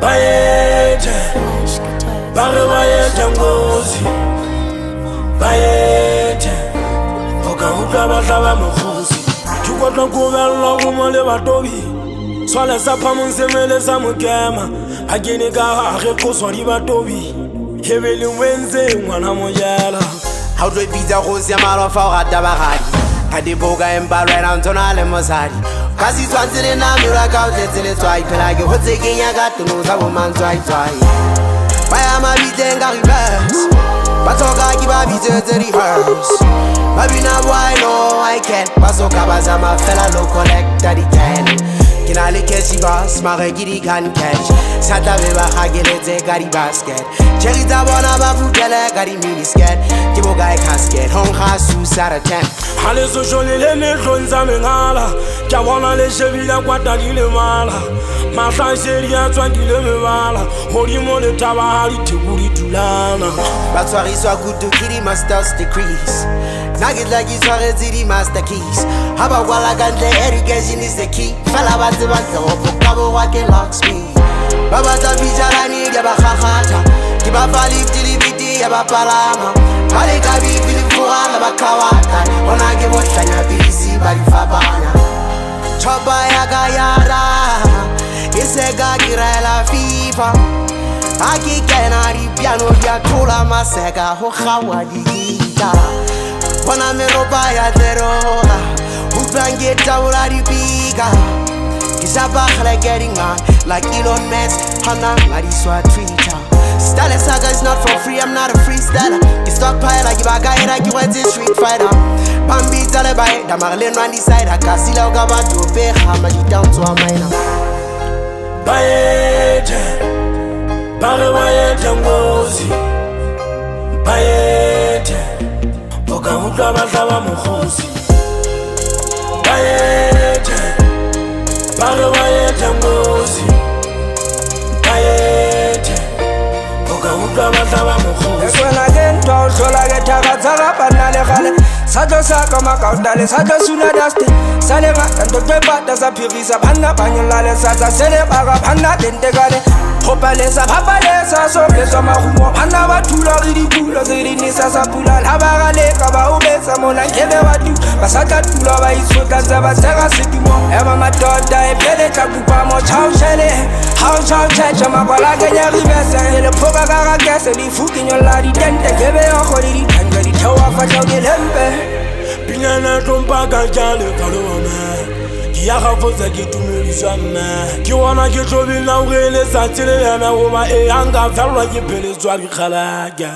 Bayete, bare bayete ngozi. Bayete, oka uka bataba mokhosi. Tukotla kubella go mo le batobi. Swala sa phamonsemele sa mokema. Agene ka ge qoswa di batobi. Hebele wenze ngwana mojala. How do we beat the rose ya malo fa o rata bagadi. Ka diboka empa rena ntona le mosadi. Ka si tshwantsele na mira ka o tletsele tswai phela ke hotse kenya ka tono sa bo mantswai tswai. Ba ya mabiteng ka reverse. Ba tsoka ke ba bitsetse di hearse. Ba bina boy no I can't. Ba soka ba zama fela lo collector di can. Kina le catchy boss, mare gidi can catch. Sata be ba hageletse ka di basket. Cherry ta bona ba futele ka di mini skirt. Ke bo guy casket, hong ha su sara ten. Hale so joli le mehlong tsa mengala. Ke bona le shebile kwata di le mala. Mahlanshedi ya tswakile mebala. Hodimo le taba ha di thekuri tulana. Ba tshwariswa kudu ke di masters decrease. Nugget like you tshwaretse di master keys. Ha ba kwala ka ntle education is the key. Fela ba tseba ntlo ka bo wa ke locksmith. Ba batla fijalani ya ba khakhatha. Ke ba fa lift le biti ya ba palama. Ba le ka bi fili fora ba khawata. Ona ke bo hlanya bilisi ba di fapana. Choba ya ga yara. Isega kirela FIFA. Aki kena di piano ya tula masega ho khawa di guitar. Bona me roba ya teroga. Uplange taura di piga. Kisaba khala getting on like Elon Musk. Hana ngadi swa Twitter. Style saga is not for free, I'm not a freestyler. You stockpile like you a guy like you went in Street Fighter. Bambi tale bay, da Marlene on the side. Akasila ugaba to be hammer you down to a minor. Bayete, bare bayete ngozi. Bayete, oka uka bataba mokhosi. Bayete, bare bayete ngozi. Bayete, oka uka bataba mokhosi. Eswela ke ntwa o hlola ke thakatsaka banna le gale. Sa tlo saka makautale, sa tlo sula daste. Sa le ngata ntotwe pata sa phirisa. Banna ba nyolla lesatsa, se le baga banna tentekane. Hopalesa, phapalesa, sopleswa mahumo. Banna ba thula re dipula, se di nisa sa pula. La ba galeka ba o betsa mona nkebe ba tu. Ba sa tla tula ba isotla ntse ba sega setumo. Eba madoda e pele tla kupa mo chao shele. How chao checha makwala kenya rivese. Ele phoka ka ga kese di fuki nyolla di tente. Kebe yo khodi di tanga di thewa fa chao ke lempe. Pinyana trompa ka jale ka lona. Ya gafosa ke tumeliswa nna. Ke wana ke tlobile na o re le sa tsele yana go ba e hanga felwa ke pheletswa di khalaka.